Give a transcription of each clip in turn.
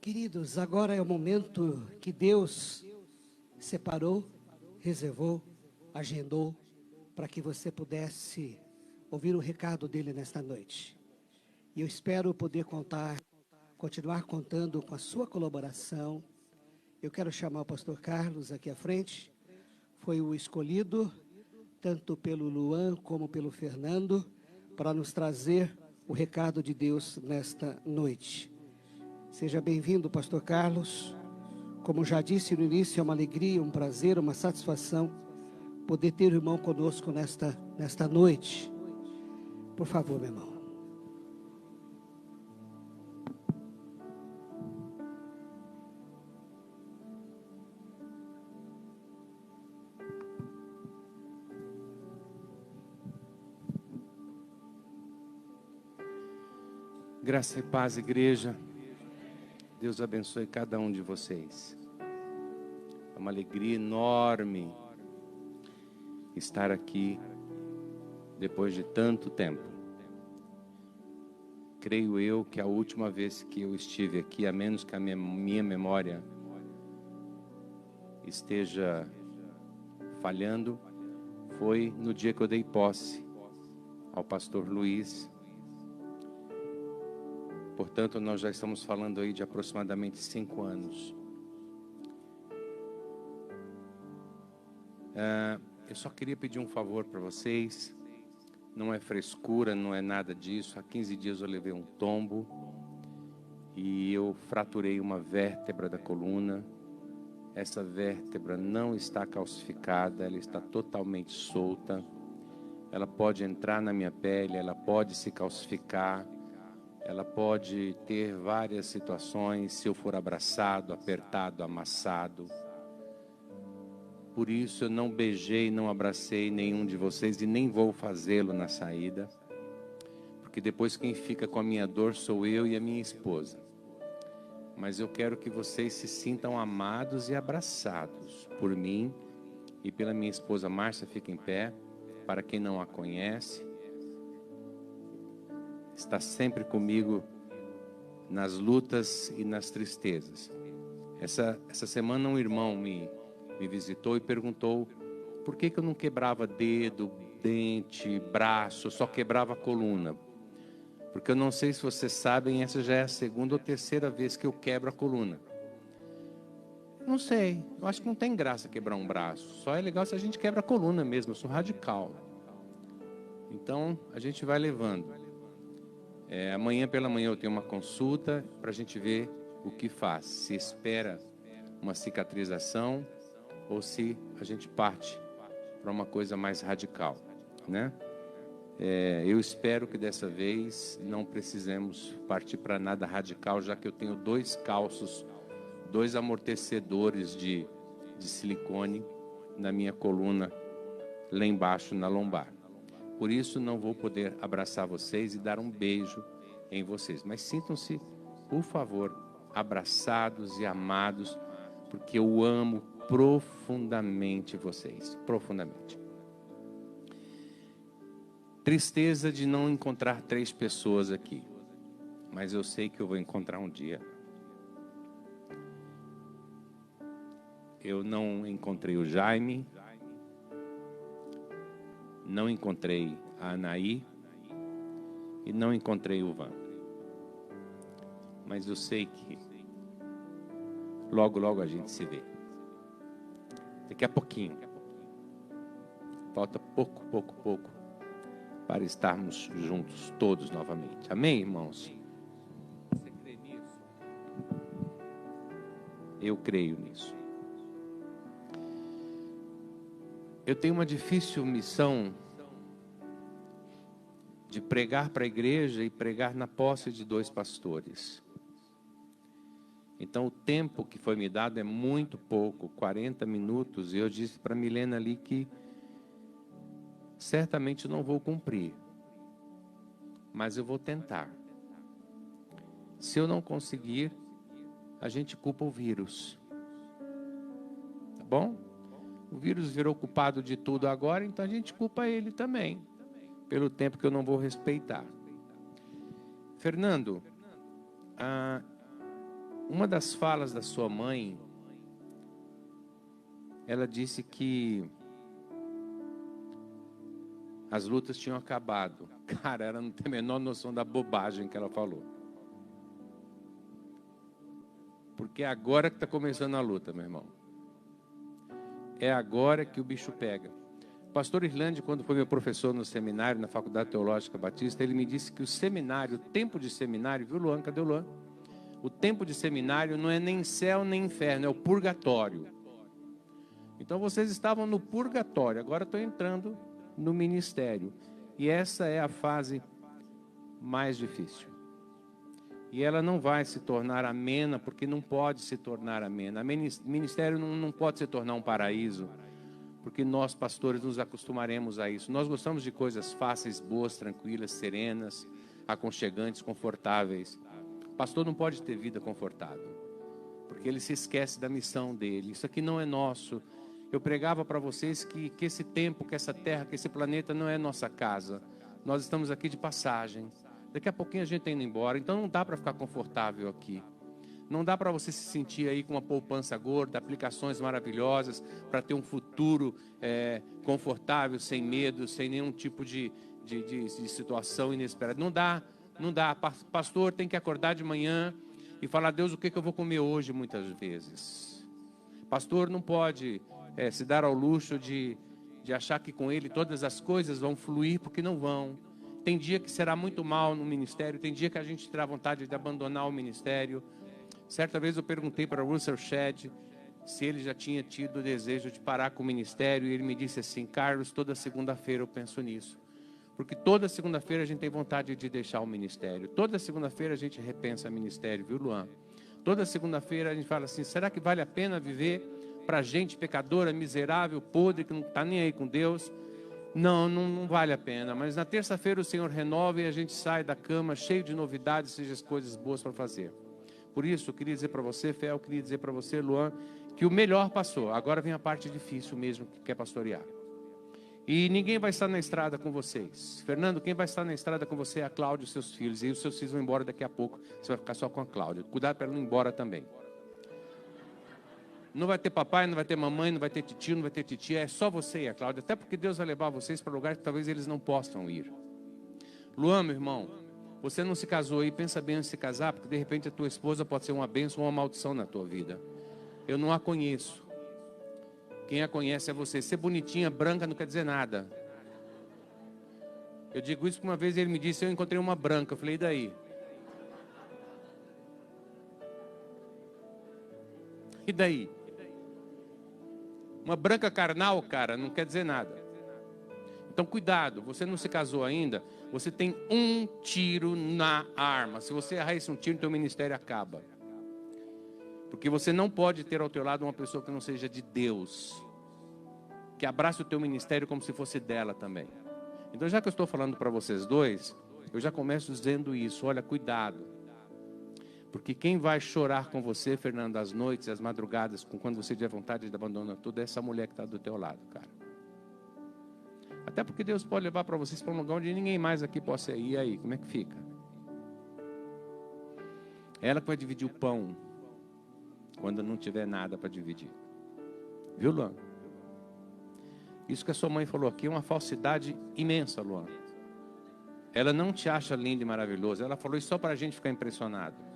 Queridos, agora é o momento que Deus separou, reservou, agendou para que você pudesse ouvir o recado dele nesta noite. E eu espero poder continuar contando com a sua colaboração. Eu quero chamar o pastor Carlos aqui à frente. Foi o escolhido, tanto pelo Luan como pelo Fernando, para nos trazer o recado de Deus nesta noite. Seja bem-vindo, pastor Carlos. Como já disse no início, é uma alegria, um prazer, uma satisfação poder ter o irmão conosco nesta noite. Por favor, meu irmão. Graça e paz, igreja. Deus abençoe cada um de vocês. É uma alegria enorme estar aqui depois de tanto tempo. Creio eu que a última vez que eu estive aqui, a menos que a minha memória esteja falhando, foi no dia que eu dei posse ao pastor Luiz. Portanto, nós já estamos falando aí de aproximadamente 5 anos. Eu só queria pedir um favor para vocês. Não é frescura, não é nada disso. Há 15 dias eu levei um tombo e eu fraturei uma vértebra da coluna. Essa vértebra não está calcificada, ela está totalmente solta. Ela pode entrar na minha pele, ela pode se calcificar. Ela pode ter várias situações, se eu for abraçado, apertado, amassado. Por isso eu não beijei, não abracei nenhum de vocês e nem vou fazê-lo na saída. Porque depois quem fica com a minha dor sou eu e a minha esposa. Mas eu quero que vocês se sintam amados e abraçados por mim e pela minha esposa Márcia. Fica em pé, para quem não a conhece. Está sempre comigo nas lutas e nas tristezas. Essa semana um irmão me visitou e perguntou por que eu não quebrava dedo, dente, braço, só quebrava a coluna. Porque eu não sei se vocês sabem, essa já é a 2ª ou 3ª vez que eu quebro a coluna. Não sei, eu acho que não tem graça quebrar um braço. Só é legal se a gente quebra a coluna mesmo, eu sou radical. Então a gente vai levando. Amanhã pela manhã eu tenho uma consulta para a gente ver o que faz. Se espera uma cicatrização ou se a gente parte para uma coisa mais radical, né? Eu espero que dessa vez não precisemos partir para nada radical, já que eu tenho 2 calços, 2 amortecedores de silicone na minha coluna, lá embaixo na lombar. Por isso não vou poder abraçar vocês e dar um beijo em vocês. Mas sintam-se, por favor, abraçados e amados, porque eu amo profundamente vocês. Profundamente. Tristeza de não encontrar 3 pessoas aqui. Mas eu sei que eu vou encontrar um dia. Eu não encontrei o Jaime. Não encontrei a Anaí e não encontrei o Van. Mas eu sei que logo, logo a gente se vê. Daqui a pouquinho. Falta pouco para estarmos juntos todos novamente. Amém, irmãos? Você crê nisso? Eu creio nisso. Eu tenho uma difícil missão de pregar para a igreja e pregar na posse de 2 pastores. Então o tempo que foi me dado é muito pouco, 40 minutos, e eu disse para a Milena ali que certamente não vou cumprir, mas eu vou tentar. Se eu não conseguir, a gente culpa o vírus. Tá bom? O vírus virou culpado de tudo agora, então a gente culpa ele também, pelo tempo que eu não vou respeitar. Fernando, Uma das falas da sua mãe, ela disse que as lutas tinham acabado. Cara, ela não tem a menor noção da bobagem que ela falou. Porque é agora que está começando a luta, meu irmão. É agora que o bicho pega. O pastor Irlande, quando foi meu professor no seminário, na Faculdade Teológica Batista, ele me disse que o seminário, o tempo de seminário, viu, Luan? Cadê o Luan? O tempo de seminário não é nem céu nem inferno, é o purgatório. Então vocês estavam no purgatório, agora estou entrando no ministério. E essa é a fase mais difícil. E ela não vai se tornar amena, porque não pode se tornar amena. O ministério não pode se tornar um paraíso, porque nós, pastores, nos acostumaremos a isso. Nós gostamos de coisas fáceis, boas, tranquilas, serenas, aconchegantes, confortáveis. O pastor não pode ter vida confortável, porque ele se esquece da missão dele. Isso aqui não é nosso. Eu pregava para vocês que esse tempo, que essa terra, que esse planeta não é nossa casa. Nós estamos aqui de passagem. Daqui a pouquinho a gente está indo embora. Então não dá para ficar confortável aqui. Não dá para você se sentir aí com uma poupança gorda, aplicações maravilhosas, para ter um futuro confortável, sem medo, sem nenhum tipo de situação inesperada. Não dá, não dá. Pastor tem que acordar de manhã e falar: Deus, o que eu vou comer hoje, muitas vezes. Pastor não pode se dar ao luxo de achar que com ele todas as coisas vão fluir, porque não vão. Tem dia que será muito mal no ministério, tem dia que a gente terá vontade de abandonar o ministério. Certa vez eu perguntei para Russell Shedd se ele já tinha tido o desejo de parar com o ministério, e ele me disse assim: Carlos, toda segunda-feira eu penso nisso. Porque toda segunda-feira a gente tem vontade de deixar o ministério. Toda segunda-feira a gente repensa o ministério, viu, Luan? Toda segunda-feira a gente fala assim: será que vale a pena viver para gente pecadora, miserável, podre, que não está nem aí com Deus? Não vale a pena. Mas na terça-feira o Senhor renova e a gente sai da cama cheio de novidades, seja as coisas boas para fazer. Por isso, eu queria dizer para você, Fel, eu queria dizer para você, Luan, que o melhor passou. Agora vem a parte difícil mesmo, que é pastorear. E ninguém vai estar na estrada com vocês. Fernando, quem vai estar na estrada com você é a Cláudia e os seus filhos. E os seus filhos vão embora daqui a pouco. Você vai ficar só com a Cláudia. Cuidado para ela não ir embora também. Não vai ter papai, não vai ter mamãe, não vai ter titio, não vai ter titia. É só você e a Cláudia. Até porque Deus vai levar vocês para lugares que talvez eles não possam ir. Luan, meu irmão, você não se casou aí, pensa bem antes de se casar, porque de repente a tua esposa pode ser uma bênção ou uma maldição na tua vida. Eu não a conheço. Quem a conhece é você. Ser bonitinha, branca, não quer dizer nada. Eu digo isso porque uma vez ele me disse: eu encontrei uma branca. Eu falei: e daí? E daí? Uma branca carnal, cara, não quer dizer nada. Então cuidado, você não se casou ainda, você tem um tiro na arma. Se você errar esse um tiro, teu ministério acaba. Porque você não pode ter ao teu lado uma pessoa que não seja de Deus, que abrace o teu ministério como se fosse dela também. Então, já que eu estou falando para vocês dois, eu já começo dizendo isso: olha, cuidado. Porque quem vai chorar com você, Fernando, as noites, as madrugadas, quando você tiver vontade de abandonar tudo, é essa mulher que está do teu lado, cara. Até porque Deus pode levar para vocês para um lugar onde ninguém mais aqui possa ir. E aí, como é que fica? Ela que vai dividir o pão quando não tiver nada para dividir. Viu, Luan? Isso que a sua mãe falou aqui é uma falsidade imensa, Luan. Ela não te acha lindo e maravilhoso. Ela falou isso só para a gente ficar impressionado.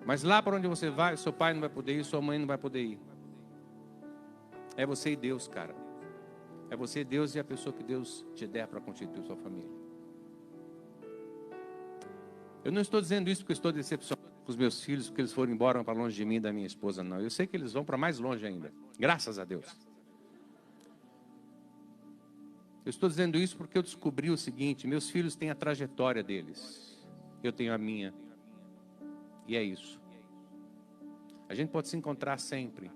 Mas lá para onde você vai, seu pai não vai poder ir, sua mãe não vai poder ir. É você e Deus, cara. É você e Deus e a pessoa que Deus te der para constituir sua família. Eu não estou dizendo isso porque eu estou decepcionado com os meus filhos, porque eles foram embora para longe de mim e da minha esposa, não. Eu sei que eles vão para mais longe ainda. Graças a Deus. Eu estou dizendo isso porque eu descobri o seguinte: meus filhos têm a trajetória deles. Eu tenho a minha. E é isso. A gente pode se encontrar sempre,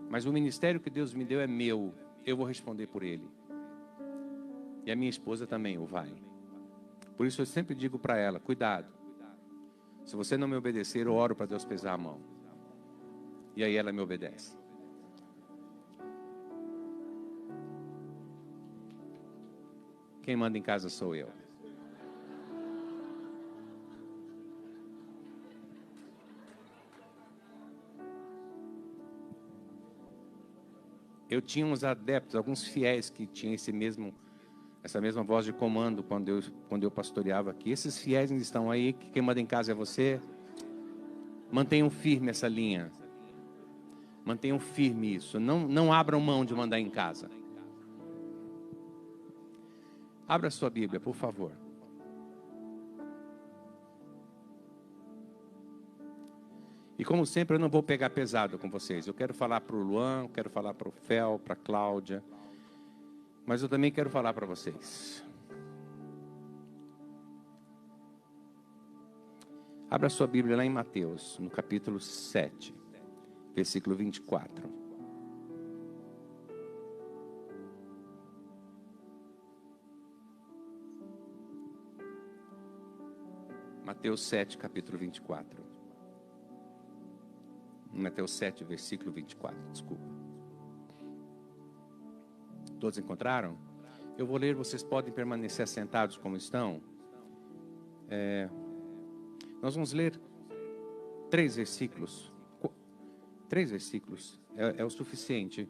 mas o ministério que Deus me deu é meu. Eu vou responder por ele. E a minha esposa também o vai. Por isso eu sempre digo para ela: cuidado. Se você não me obedecer, eu oro para Deus pesar a mão. E aí ela me obedece. Quem manda em casa sou eu. eu tinha uns adeptos, alguns fiéis que tinham essa mesma voz de comando quando eu pastoreava aqui. Esses fiéis ainda estão aí, que quem manda em casa é você. Mantenham firme essa linha. Mantenham firme isso. Não abram mão de mandar em casa. Abra sua Bíblia, por favor. E como sempre, eu não vou pegar pesado com vocês. Eu quero falar para o Luan, eu quero falar para o Fel, para a Cláudia. Mas eu também quero falar para vocês. Abra sua Bíblia lá em Mateus, no capítulo 7, versículo 24. Mateus 7, capítulo 24. Mateus 7, versículo 24, desculpa. Todos encontraram? Eu vou ler, vocês podem permanecer assentados como estão. Nós vamos ler 3 versículos. 3 versículos é o suficiente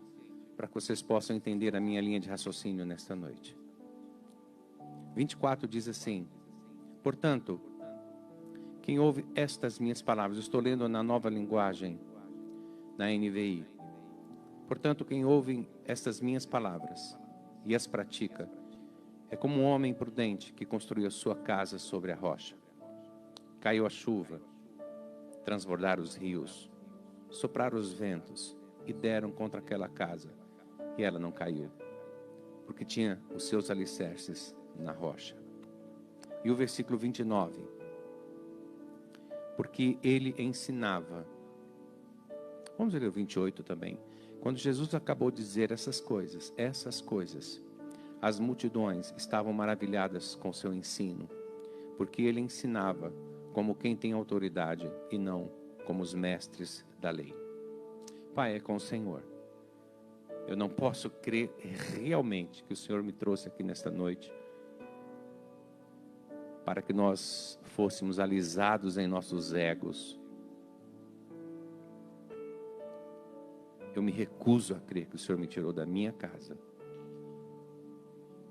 para que vocês possam entender a minha linha de raciocínio nesta noite. 24 diz assim: portanto, quem ouve estas minhas palavras, eu estou lendo na nova linguagem, na NVI. Portanto, quem ouve estas minhas palavras e as pratica, é como um homem prudente que construiu a sua casa sobre a rocha. Caiu a chuva, transbordaram os rios, sopraram os ventos e deram contra aquela casa, e ela não caiu, porque tinha os seus alicerces na rocha. E o versículo 29, porque ele ensinava. Vamos ler o 28 também. Quando Jesus acabou de dizer essas coisas, as multidões estavam maravilhadas com seu ensino, porque ele ensinava como quem tem autoridade e não como os mestres da lei. Pai, é com o Senhor. Eu não posso crer realmente que o Senhor me trouxe aqui nesta noite para que nós fôssemos alisados em nossos egos. Eu me recuso a crer que o Senhor me tirou da minha casa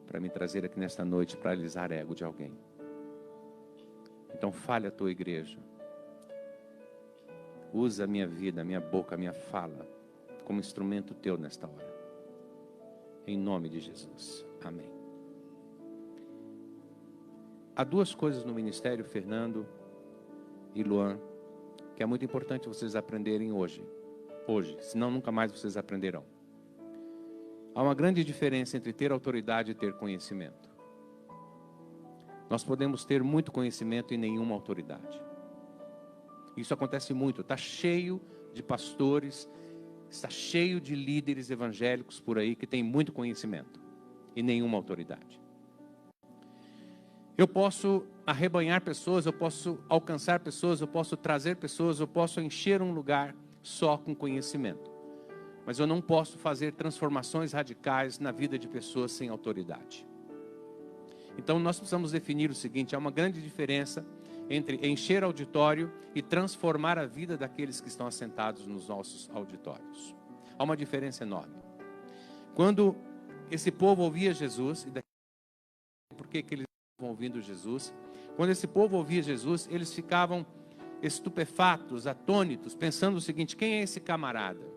para me trazer aqui nesta noite para alisar ego de alguém. Então fale a tua igreja. Usa a minha vida, a minha boca, a minha fala como instrumento teu nesta hora. Em nome de Jesus. Amém. Há 2 coisas no ministério, Fernando e Luan, que é muito importante vocês aprenderem hoje, senão nunca mais vocês aprenderão. Há uma grande diferença entre ter autoridade e ter conhecimento. Nós podemos ter muito conhecimento e nenhuma autoridade. Isso acontece muito, está cheio de pastores, está cheio de líderes evangélicos por aí que têm muito conhecimento e nenhuma autoridade. Eu posso arrebanhar pessoas, eu posso alcançar pessoas, eu posso trazer pessoas, eu posso encher um lugar só com conhecimento. Mas eu não posso fazer transformações radicais na vida de pessoas sem autoridade. Então nós precisamos definir o seguinte: há uma grande diferença entre encher auditório e transformar a vida daqueles que estão assentados nos nossos auditórios. Há uma diferença enorme. Quando esse povo ouvia Jesus, e por que eles estavam ouvindo Jesus? Quando esse povo ouvia Jesus, eles ficavam estupefatos, atônitos, pensando o seguinte: quem é esse camarada?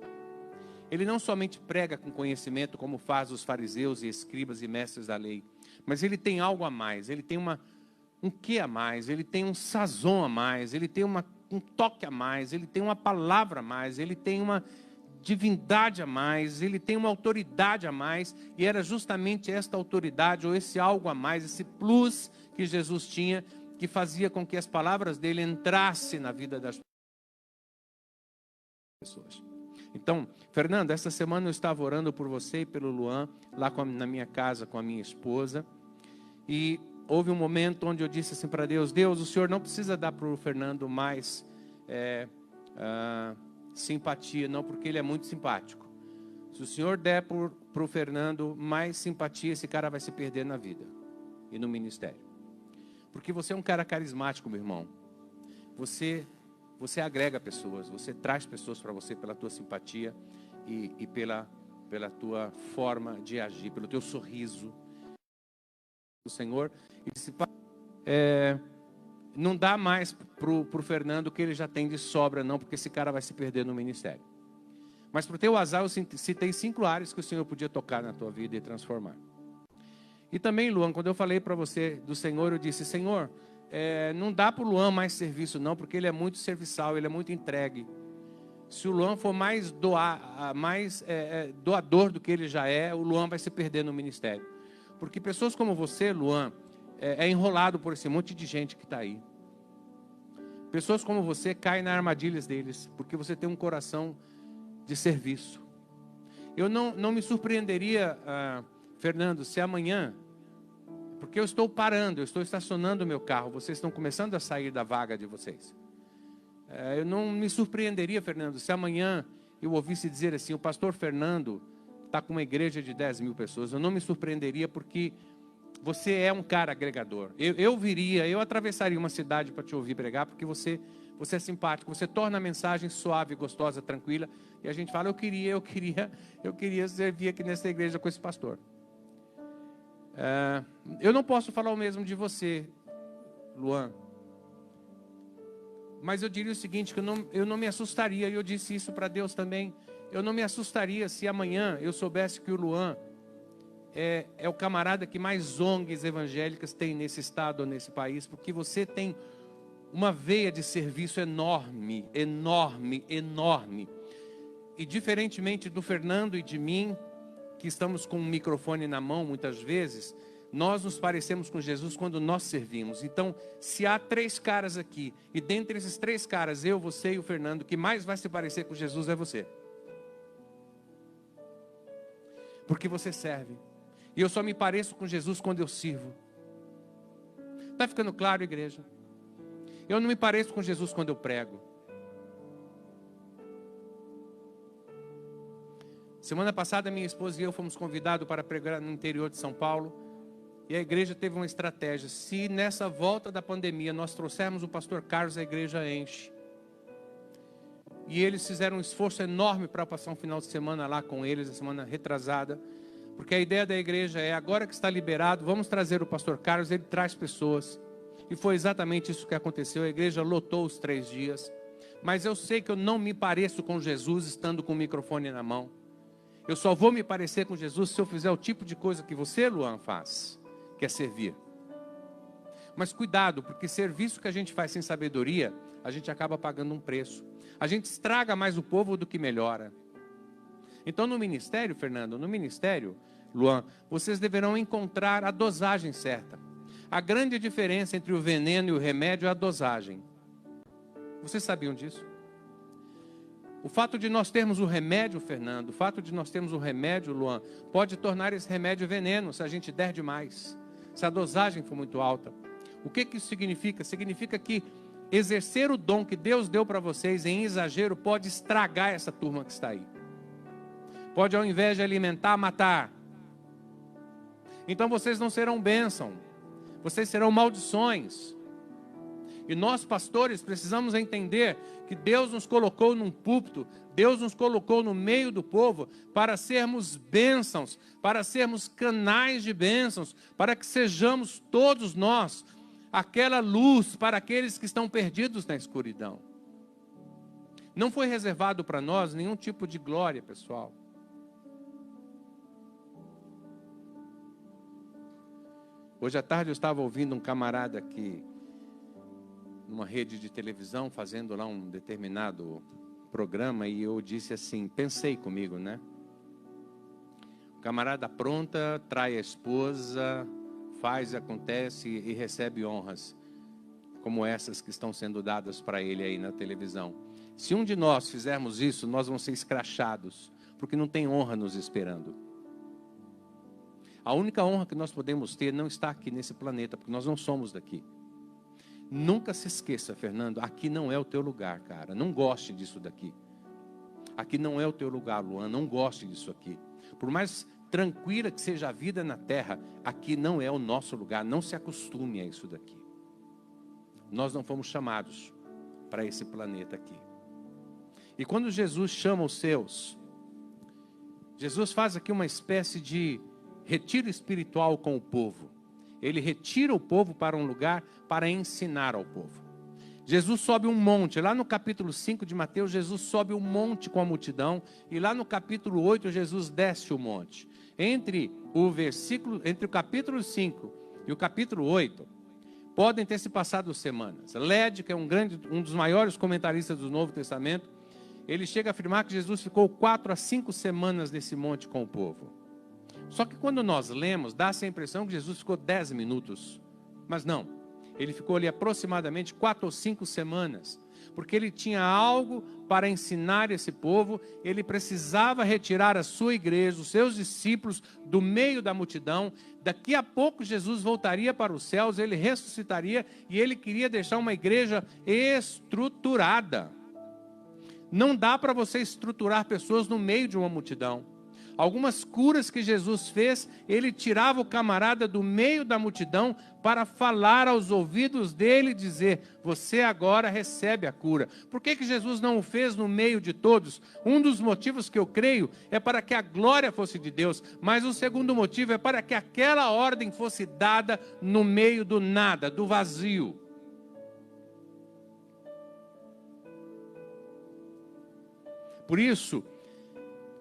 Ele não somente prega com conhecimento, como faz os fariseus e escribas e mestres da lei, mas ele tem algo a mais, ele tem um quê a mais, ele tem um sazon a mais, ele tem um toque a mais, ele tem uma palavra a mais, ele tem uma divindade a mais, ele tem uma autoridade a mais, e era justamente esta autoridade, ou esse algo a mais, esse plus que Jesus tinha, que fazia com que as palavras dele entrassem na vida das pessoas. Então, Fernando, essa semana eu estava orando por você e pelo Luan, lá na minha casa com a minha esposa, e houve um momento onde eu disse assim para Deus: Deus, o Senhor não precisa dar para o Fernando mais simpatia, não, porque ele é muito simpático. Se o Senhor der para o Fernando mais simpatia, esse cara vai se perder na vida e no ministério. Porque você é um cara carismático, meu irmão. Você agrega pessoas, você traz pessoas para você pela tua simpatia e pela tua forma de agir, pelo teu sorriso. O Senhor, e disse, não dá mais pro Fernando o que ele já tem de sobra, não, porque esse cara vai se perder no ministério. Mas para o teu azar, eu citei 5 áreas que o Senhor podia tocar na tua vida e transformar. E também, Luan, quando eu falei para você do Senhor, eu disse, Senhor, não dá para o Luan mais serviço, não, porque ele é muito serviçal, ele é muito entregue. Se o Luan for mais doador do que ele já é, o Luan vai se perder no ministério. Porque pessoas como você, Luan, é enrolado por esse monte de gente que está aí. Pessoas como você caem nas armadilhas deles, porque você tem um coração de serviço. Eu não me surpreenderia, Fernando, se amanhã, porque eu estou parando, eu estou estacionando o meu carro, vocês estão começando a sair da vaga de vocês. Eu não me surpreenderia, Fernando, se amanhã eu ouvisse dizer assim, o pastor Fernando está com uma igreja de 10 mil pessoas. Eu não me surpreenderia, porque você é um cara agregador. Eu atravessaria uma cidade para te ouvir pregar, porque você é simpático, você torna a mensagem suave, gostosa, tranquila, e a gente fala, eu queria servir aqui nessa igreja com esse pastor. Eu não posso falar o mesmo de você, Luan, mas eu diria o seguinte, que eu não me assustaria, e eu disse isso para Deus também, eu não me assustaria se amanhã eu soubesse que o Luan é o camarada que mais ONGs evangélicas tem nesse estado ou nesse país, porque você tem uma veia de serviço enorme, enorme, enorme. E diferentemente do Fernando e de mim, que estamos com um microfone na mão muitas vezes, nós nos parecemos com Jesus quando nós servimos. Então, se há 3 caras aqui, e dentre esses 3 caras, eu, você e o Fernando, o que mais vai se parecer com Jesus é você. Porque você serve. E eu só me pareço com Jesus quando eu sirvo. Está ficando claro, igreja? Eu não me pareço com Jesus quando eu prego. Semana passada, minha esposa e eu fomos convidados para pregar no interior de São Paulo. E a igreja teve uma estratégia. Se nessa volta da pandemia nós trouxermos o pastor Carlos, a igreja enche. E eles fizeram um esforço enorme para passar um final de semana lá com eles, a semana retrasada. Porque a ideia da igreja é, agora que está liberado, vamos trazer o pastor Carlos, ele traz pessoas. E foi exatamente isso que aconteceu, a igreja lotou os 3 dias. Mas eu sei que eu não me pareço com Jesus estando com o microfone na mão. Eu só vou me parecer com Jesus se eu fizer o tipo de coisa que você, Luan, faz, que é servir. Mas cuidado, porque serviço que a gente faz sem sabedoria, a gente acaba pagando um preço. A gente estraga mais o povo do que melhora. Então no ministério, Fernando, no ministério, Luan, vocês deverão encontrar a dosagem certa. A grande diferença entre o veneno e o remédio é a dosagem. Vocês sabiam disso? O fato de nós termos o remédio, Fernando, o fato de nós termos o remédio, Luan, pode tornar esse remédio veneno se a gente der demais, se a dosagem for muito alta. O que isso significa? Significa que exercer o dom que Deus deu para vocês em exagero pode estragar essa turma que está aí. Pode, ao invés de alimentar, matar. Então vocês não serão bênção, vocês serão maldições. E nós, pastores, precisamos entender que Deus nos colocou num púlpito, Deus nos colocou no meio do povo para sermos bênçãos, para sermos canais de bênçãos, para que sejamos todos nós aquela luz para aqueles que estão perdidos na escuridão. Não foi reservado para nós nenhum tipo de glória, pessoal. Hoje à tarde eu estava ouvindo um camarada aqui, numa rede de televisão, fazendo lá um determinado programa, e eu disse assim, pensei comigo, né? O camarada apronta, trai a esposa, faz, acontece e recebe honras, como essas que estão sendo dadas para ele aí na televisão. Se um de nós fizermos isso, nós vamos ser escrachados, porque não tem honra nos esperando. A única honra que nós podemos ter não está aqui nesse planeta, porque nós não somos daqui. Nunca se esqueça, Fernando, aqui não é o teu lugar, cara. Não goste disso daqui. Aqui não é o teu lugar, Luan. Não goste disso aqui. Por mais tranquila que seja a vida na terra, aqui não é o nosso lugar. Não se acostume a isso daqui. Nós não fomos chamados para esse planeta aqui. E quando Jesus chama os seus, Jesus faz aqui uma espécie de retiro espiritual com o povo. Ele retira o povo para um lugar para ensinar ao povo. Jesus sobe um monte. Lá no capítulo 5 de Mateus, Jesus sobe um monte com a multidão. E lá no capítulo 8, Jesus desce o monte. Entre o capítulo 5 e o capítulo 8, podem ter se passado semanas. Led, que é um dos maiores comentaristas do Novo Testamento, ele chega a afirmar que Jesus ficou 4 a 5 semanas nesse monte com o povo. Só que quando nós lemos, dá-se a impressão que Jesus ficou 10 minutos. Mas não, ele ficou ali aproximadamente 4 ou 5 semanas. Porque ele tinha algo para ensinar esse povo, ele precisava retirar a sua igreja, os seus discípulos do meio da multidão. Daqui a pouco Jesus voltaria para os céus, ele ressuscitaria e ele queria deixar uma igreja estruturada. Não dá para você estruturar pessoas no meio de uma multidão. Algumas curas que Jesus fez, ele tirava o camarada do meio da multidão para falar aos ouvidos dele e dizer: você agora recebe a cura. Por que Jesus não o fez no meio de todos? Um dos motivos que eu creio é para que a glória fosse de Deus, mas o segundo motivo é para que aquela ordem fosse dada no meio do nada, do vazio. Por isso,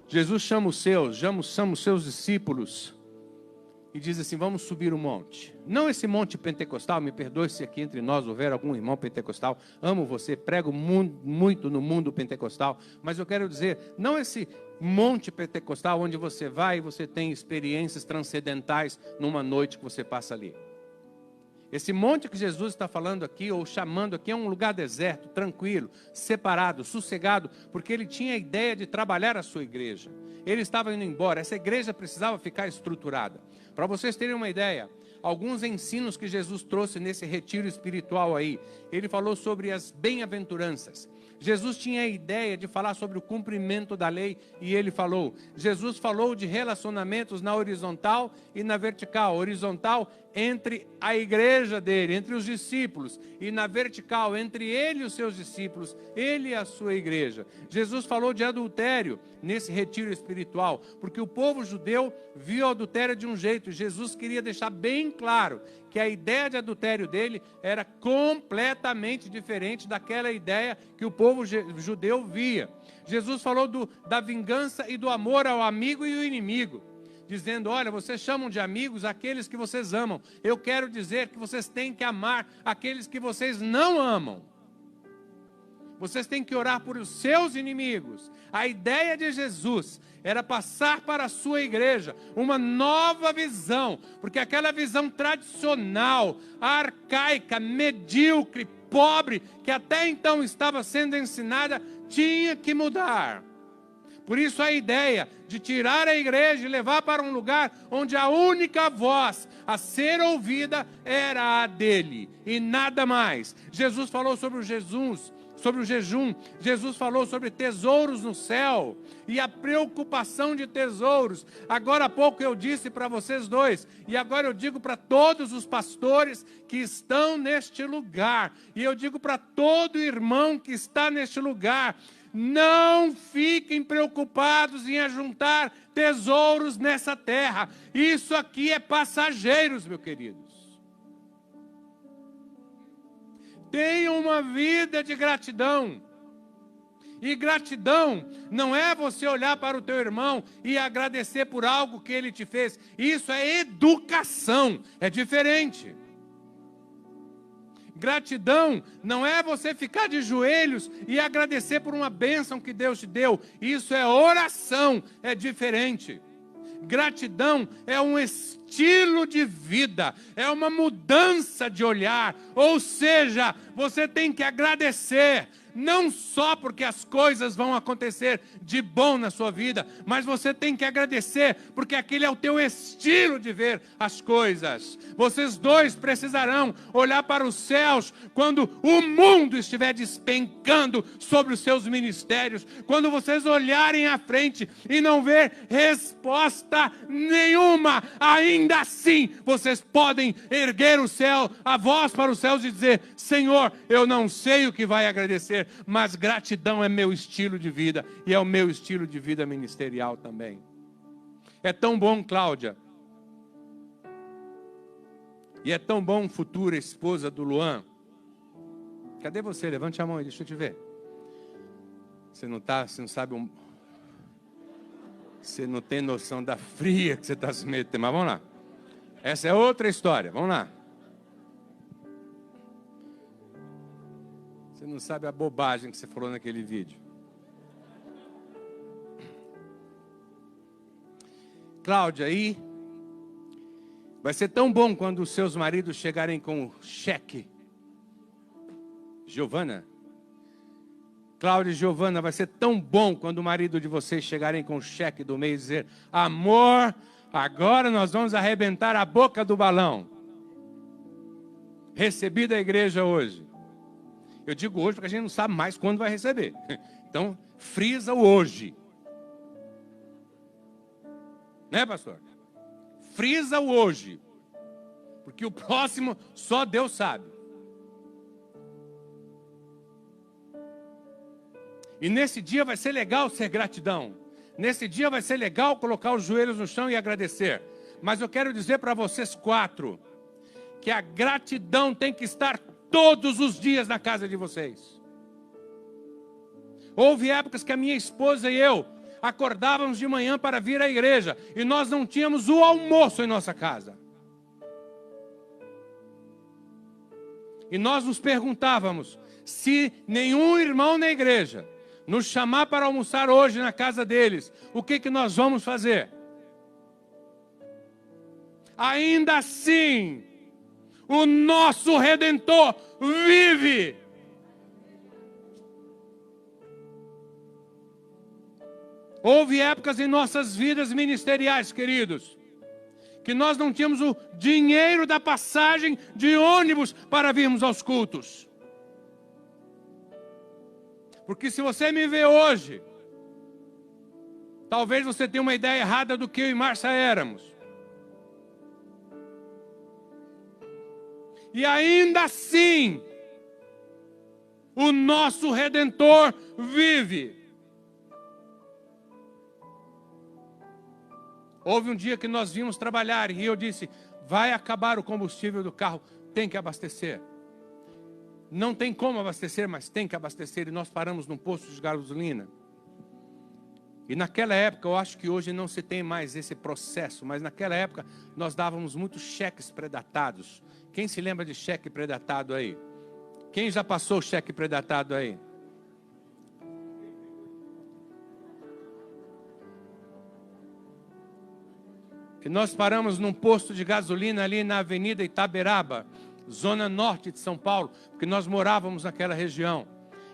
Jesus chama os seus discípulos e diz assim: vamos subir o monte. Não esse monte pentecostal, me perdoe se aqui entre nós houver algum irmão pentecostal, amo você, prego muito no mundo pentecostal, mas eu quero dizer, não esse monte pentecostal onde você vai e você tem experiências transcendentais numa noite que você passa ali. Esse monte que Jesus está falando aqui, ou chamando aqui, é um lugar deserto, tranquilo, separado, sossegado, porque ele tinha a ideia de trabalhar a sua igreja. Ele estava indo embora, essa igreja precisava ficar estruturada. Para vocês terem uma ideia, alguns ensinos que Jesus trouxe nesse retiro espiritual aí, ele falou sobre as bem-aventuranças. Jesus tinha a ideia de falar sobre o cumprimento da lei e ele falou. Jesus falou de relacionamentos na horizontal e na vertical. Horizontal entre a igreja dele, entre os discípulos, e na vertical entre ele e os seus discípulos, ele e a sua igreja. Jesus falou de adultério nesse retiro espiritual, porque o povo judeu viu o adultério de um jeito. Jesus queria deixar bem claro que a ideia de adultério dele era completamente diferente daquela ideia que o povo judeu via. Jesus falou da vingança e do amor ao amigo e ao inimigo, dizendo: olha, vocês chamam de amigos aqueles que vocês amam. Eu quero dizer que vocês têm que amar aqueles que vocês não amam. Vocês têm que orar por os seus inimigos. A ideia de Jesus era passar para a sua igreja uma nova visão, porque aquela visão tradicional, arcaica, medíocre, pobre, que até então estava sendo ensinada, tinha que mudar. Por isso a ideia de tirar a igreja e levar para um lugar onde a única voz a ser ouvida era a dele e nada mais. Jesus falou sobre o jejum, Jesus falou sobre tesouros no céu e a preocupação de tesouros. Agora há pouco eu disse para vocês dois, e agora eu digo para todos os pastores que estão neste lugar, e eu digo para todo irmão que está neste lugar: não fiquem preocupados em ajuntar tesouros nessa terra. Isso aqui é passageiros, meus queridos. Tenham uma vida de gratidão. E gratidão não é você olhar para o teu irmão e agradecer por algo que ele te fez. Isso é educação, é diferente. Gratidão não é você ficar de joelhos e agradecer por uma bênção que Deus te deu. Isso é oração, é diferente. Gratidão é um estilo de vida, é uma mudança de olhar. Ou seja, você tem que agradecer, não só porque as coisas vão acontecer de bom na sua vida, mas você tem que agradecer porque aquele é o teu estilo de ver as coisas. Vocês dois precisarão olhar para os céus quando o mundo estiver despencando sobre os seus ministérios, quando vocês olharem à frente e não ver resposta nenhuma. Ainda assim, vocês podem erguer o céu, a voz para os céus e dizer: Senhor, eu não sei o que vai agradecer, mas gratidão é meu estilo de vida e é o meu estilo de vida ministerial também. É tão bom, Cláudia. E é tão bom, futura esposa do Luan. Cadê você? Levante a mão aí, deixa eu te ver. Você não sabe, você não tem noção da fria que você está se metendo. Mas vamos lá. Essa é outra história. Vamos lá. Você não sabe a bobagem que você falou naquele vídeo. Cláudia, aí vai ser tão bom quando os seus maridos chegarem com cheque. Giovana. Cláudia e Giovana, vai ser tão bom quando o marido de vocês chegarem com o cheque do mês e dizer: amor, agora nós vamos arrebentar a boca do balão. Recebi da igreja hoje. Eu digo hoje porque a gente não sabe mais quando vai receber. Então, frisa o hoje. Né, pastor? Frisa o hoje. Porque o próximo só Deus sabe. E nesse dia vai ser legal ser gratidão. Nesse dia vai ser legal colocar os joelhos no chão e agradecer. Mas eu quero dizer para vocês 4 que a gratidão tem que estar todos os dias na casa de vocês. Houve épocas que a minha esposa e eu acordávamos de manhã para vir à igreja e nós não tínhamos o almoço em nossa casa. E nós nos perguntávamos: se nenhum irmão na igreja nos chamar para almoçar hoje na casa deles, o que nós vamos fazer? Ainda assim, o nosso Redentor vive. Houve épocas em nossas vidas ministeriais, queridos, que nós não tínhamos o dinheiro da passagem de ônibus para virmos aos cultos. Porque se você me vê hoje, talvez você tenha uma ideia errada do que eu e Márcia éramos. E ainda assim, o nosso Redentor vive. Houve um dia que nós vimos trabalhar e eu disse: vai acabar o combustível do carro, tem que abastecer. Não tem como abastecer, mas tem que abastecer. E nós paramos num posto de gasolina. E naquela época, eu acho que hoje não se tem mais esse processo, mas naquela época nós dávamos muitos cheques predatados. Quem se lembra de cheque predatado aí? Quem já passou o cheque predatado aí? E nós paramos num posto de gasolina ali na Avenida Itaberaba, zona norte de São Paulo, porque nós morávamos naquela região.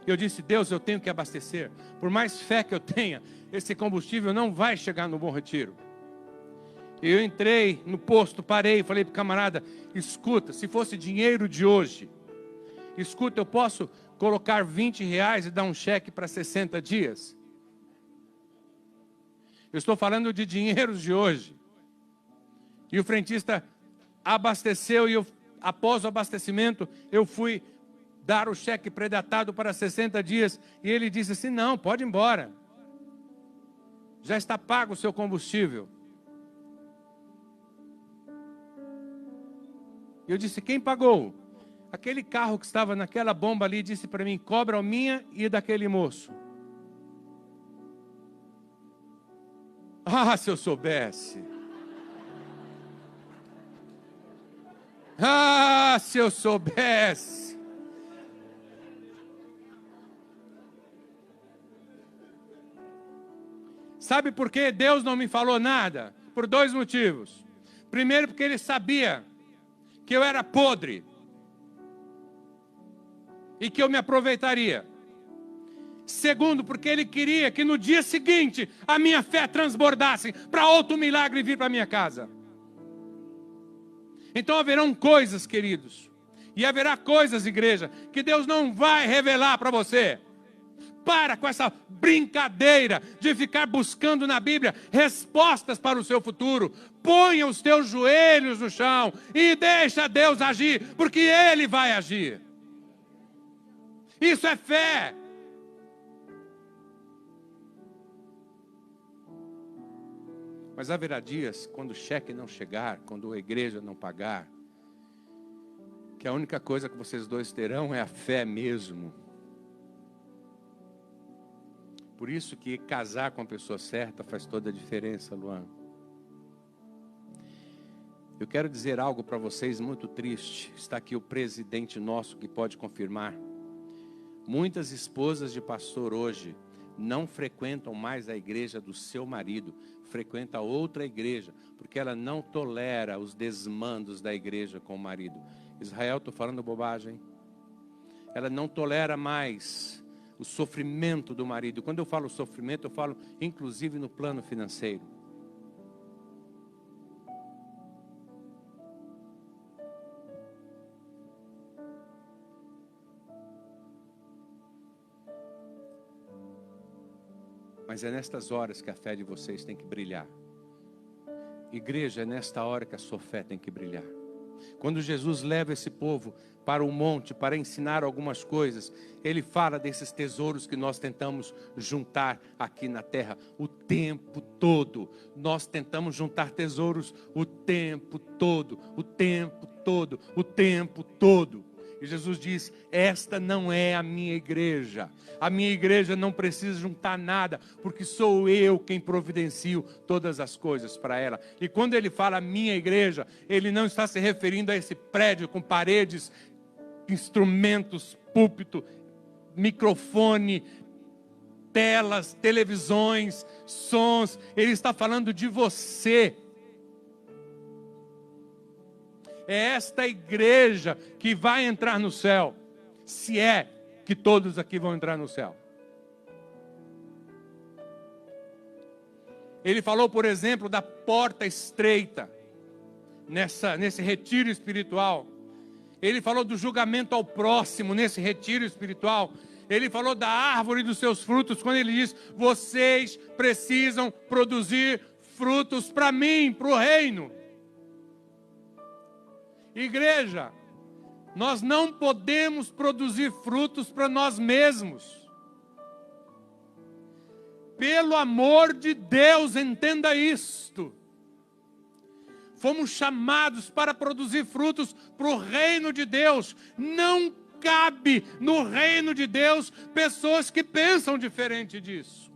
E eu disse: Deus, eu tenho que abastecer. Por mais fé que eu tenha, esse combustível não vai chegar no Bom Retiro. E eu entrei no posto, parei e falei para o camarada: escuta, se fosse dinheiro de hoje, escuta, eu posso colocar R$20 e dar um cheque para 60 dias? Eu estou falando de dinheiros de hoje. E o frentista abasteceu e eu, após o abastecimento, eu fui dar o cheque predatado para 60 dias. E ele disse assim: não, pode ir embora. Já está pago o seu combustível. Eu disse: quem pagou? Aquele carro que estava naquela bomba ali disse para mim: cobra a minha e daquele moço. Ah, se eu soubesse. Ah, se eu soubesse. Sabe por que Deus não me falou nada? Por 2 motivos. Primeiro, porque Ele sabia que eu era podre e que eu me aproveitaria. Segundo, porque Ele queria que no dia seguinte a minha fé transbordasse para outro milagre vir para minha casa. Então haverão coisas, queridos, e haverá coisas, igreja, que Deus não vai revelar para você. Para com essa brincadeira de ficar buscando na Bíblia respostas para o seu futuro. Ponha os teus joelhos no chão e deixa Deus agir, porque Ele vai agir. Isso é fé. Mas haverá dias, quando o cheque não chegar, quando a igreja não pagar, que a única coisa que vocês dois terão é a fé mesmo. Por isso que casar com a pessoa certa faz toda a diferença, Luan. Eu quero dizer algo para vocês muito triste. Está aqui o presidente nosso que pode confirmar. Muitas esposas de pastor hoje não frequentam mais a igreja do seu marido, frequenta outra igreja, porque ela não tolera os desmandos da igreja com o marido. Israel, estou falando bobagem? Ela não tolera mais o sofrimento do marido. Quando eu falo sofrimento, eu falo inclusive no plano financeiro. Mas é nestas horas que a fé de vocês tem que brilhar. Igreja, é nesta hora que a sua fé tem que brilhar. Quando Jesus leva esse povo para o monte, para ensinar algumas coisas, Ele fala desses tesouros que nós tentamos juntar aqui na terra o tempo todo. Nós tentamos juntar tesouros o tempo todo, o tempo todo, o tempo todo. E Jesus diz, esta não é a minha igreja. A minha igreja não precisa juntar nada, porque sou eu quem providencio todas as coisas para ela. E quando ele fala minha igreja, ele não está se referindo a esse prédio com paredes, instrumentos, púlpito, microfone, telas, televisões, sons. Ele está falando de você. É esta igreja que vai entrar no céu, se é que todos aqui vão entrar no céu. Ele falou, por exemplo, da porta estreita, nesse retiro espiritual. Ele falou do julgamento ao próximo, nesse retiro espiritual. Ele falou da árvore dos seus frutos, quando ele diz, vocês precisam produzir frutos para mim, para o reino. Igreja, nós não podemos produzir frutos para nós mesmos. Pelo amor de Deus, entenda isto. Fomos chamados para produzir frutos para o reino de Deus. Não cabe no reino de Deus pessoas que pensam diferente disso.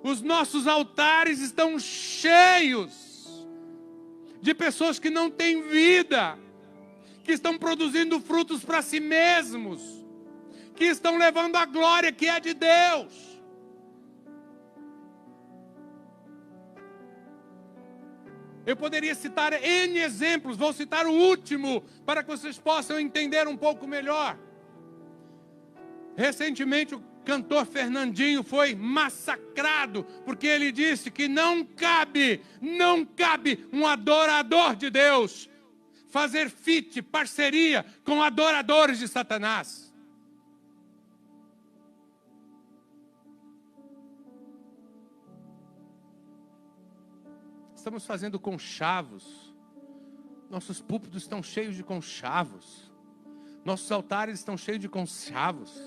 Os nossos altares estão cheios de pessoas que não têm vida, que estão produzindo frutos para si mesmos, que estão levando a glória que é de Deus. Eu poderia citar N exemplos, vou citar o último, para que vocês possam entender um pouco melhor. Recentemente o cantor Fernandinho foi massacrado, porque ele disse que não cabe um adorador de Deus fazer feat, parceria com adoradores de Satanás. Estamos fazendo conchavos, nossos púlpitos estão cheios de conchavos, nossos altares estão cheios de conchavos.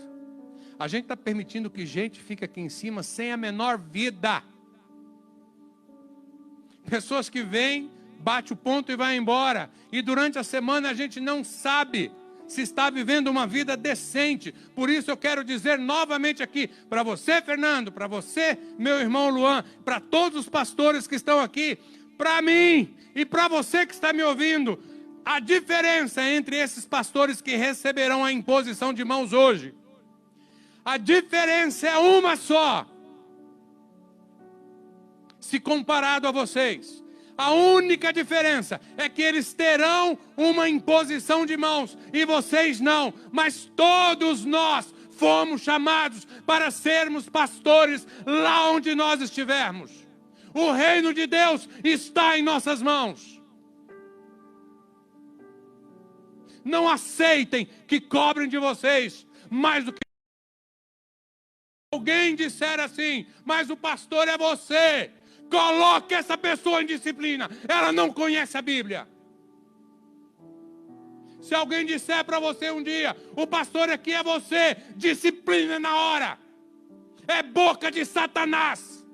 A gente está permitindo que gente fique aqui em cima sem a menor vida. Pessoas que vêm, bate o ponto e vai embora. E durante a semana a gente não sabe se está vivendo uma vida decente. Por isso eu quero dizer novamente aqui, para você, Fernando, para você, meu irmão Luan, para todos os pastores que estão aqui, para mim e para você que está me ouvindo, a diferença entre esses pastores que receberão a imposição de mãos hoje, a diferença é uma só. Se comparado a vocês, a única diferença é que eles terão uma imposição de mãos e vocês não. Mas todos nós fomos chamados para sermos pastores lá onde nós estivermos. O reino de Deus está em nossas mãos. Não aceitem que cobrem de vocês mais do que alguém disser assim, mas o pastor é você. Coloque essa pessoa em disciplina. Ela não conhece a Bíblia. Se alguém disser para você um dia, o pastor aqui é você, disciplina na hora. É boca de Satanás.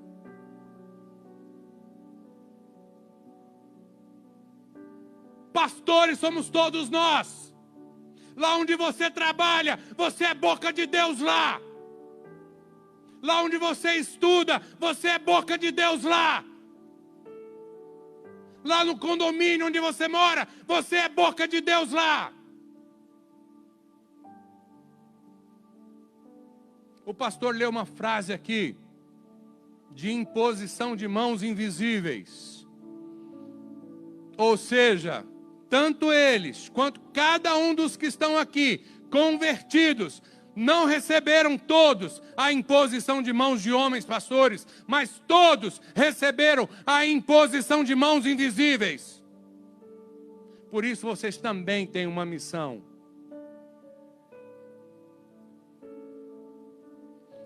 Pastores somos todos nós. Lá onde você trabalha, você é boca de Deus lá. Lá onde você estuda, você é boca de Deus lá. Lá no condomínio onde você mora, você é boca de Deus lá. O pastor leu uma frase aqui, de imposição de mãos invisíveis. Ou seja, tanto eles, quanto cada um dos que estão aqui, convertidos, não receberam todos a imposição de mãos de homens pastores, mas todos receberam a imposição de mãos invisíveis. Por isso vocês também têm uma missão.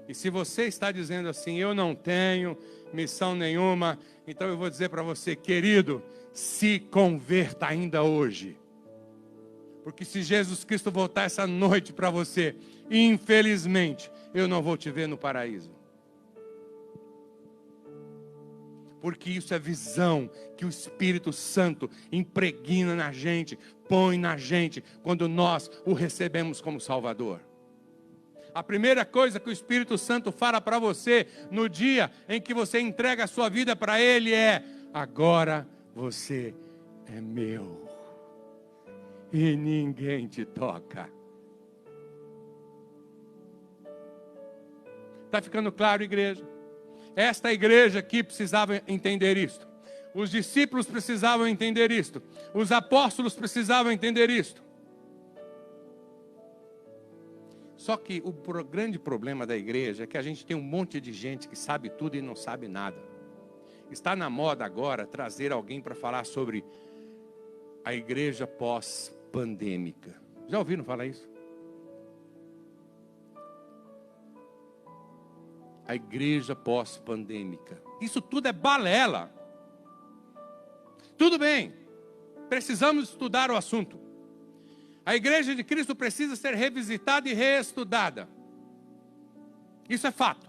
E se você está dizendo assim, eu não tenho missão nenhuma, então eu vou dizer para você, querido, se converta ainda hoje. Porque se Jesus Cristo voltar essa noite para você, infelizmente, eu não vou te ver no paraíso. Porque isso é visão que o Espírito Santo impregna na gente, põe na gente, quando nós o recebemos como Salvador. A primeira coisa que o Espírito Santo fala para você no dia em que você entrega a sua vida para Ele é: agora você é meu e ninguém te toca. Está ficando claro, igreja? Esta igreja aqui precisava entender isto. Os discípulos precisavam entender isto. Os apóstolos precisavam entender isto. Só que o grande problema da igreja é que a gente tem um monte de gente que sabe tudo e não sabe nada. Está na moda agora trazer alguém para falar sobre a igreja pós-pandêmica. Já ouviram falar isso? A igreja pós-pandêmica. Isso tudo é balela. Tudo bem, precisamos estudar o assunto. A igreja de Cristo precisa ser revisitada e reestudada. Isso é fato.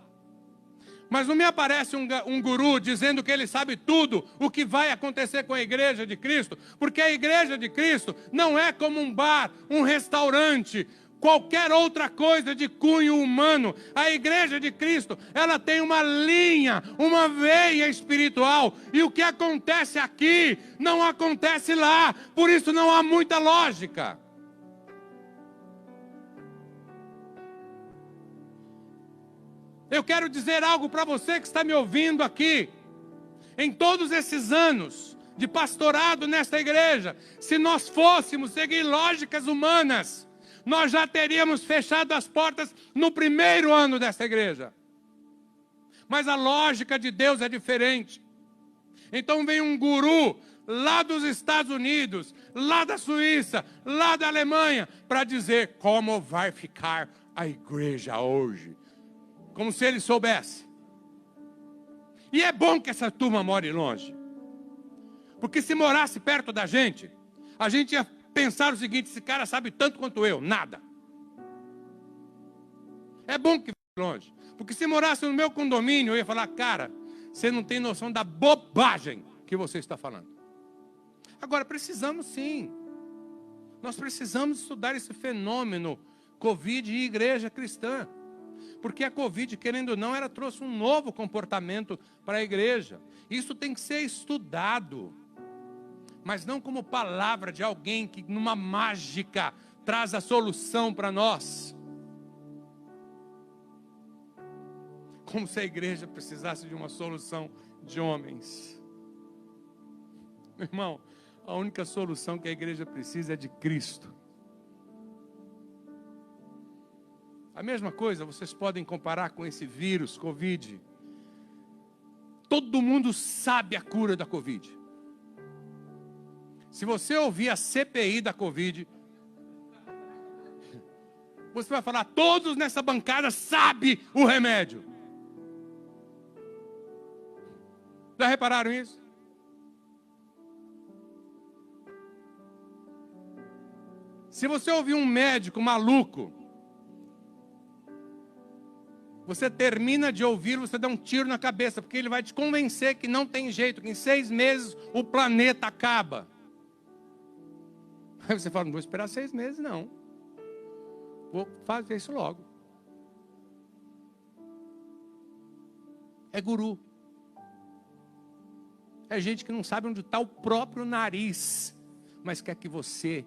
Mas não me aparece um guru dizendo que ele sabe tudo o que vai acontecer com a igreja de Cristo, porque a igreja de Cristo não é como um bar, um restaurante, qualquer outra coisa de cunho humano. A igreja de Cristo, ela tem uma linha, uma veia espiritual, e o que acontece aqui não acontece lá, por isso não há muita lógica. Eu quero dizer algo para você que está me ouvindo aqui. Em todos esses anos de pastorado nesta igreja, se nós fôssemos seguir lógicas humanas, nós já teríamos fechado as portas no primeiro ano desta igreja. Mas a lógica de Deus é diferente. Então vem um guru lá dos Estados Unidos, lá da Suíça, lá da Alemanha, para dizer como vai ficar a igreja hoje. Como se ele soubesse. E é bom que essa turma more longe. Porque se morasse perto da gente, a gente ia pensar o seguinte: esse cara sabe tanto quanto eu, nada. É bom que fique longe. Porque se morasse no meu condomínio, eu ia falar: cara, você não tem noção da bobagem que você está falando. Agora, precisamos sim. Nós precisamos estudar esse fenômeno Covid e igreja cristã. Porque a Covid, querendo ou não, ela trouxe um novo comportamento para a igreja. Isso tem que ser estudado. Mas não como palavra de alguém que, numa mágica, traz a solução para nós. Como se a igreja precisasse de uma solução de homens. Meu irmão, a única solução que a igreja precisa é de Cristo. A mesma coisa vocês podem comparar com esse vírus, Covid. Todo mundo sabe a cura da Covid. Se você ouvir a CPI da Covid, você vai falar: todos nessa bancada sabem o remédio. Já repararam isso? Se você ouvir um médico maluco, você termina de ouvir, você dá um tiro na cabeça, porque ele vai te convencer que não tem jeito, que em 6 meses o planeta acaba. Aí você fala, não vou esperar 6 meses, não. Vou fazer isso logo. É guru. É gente que não sabe onde está o próprio nariz, mas quer que você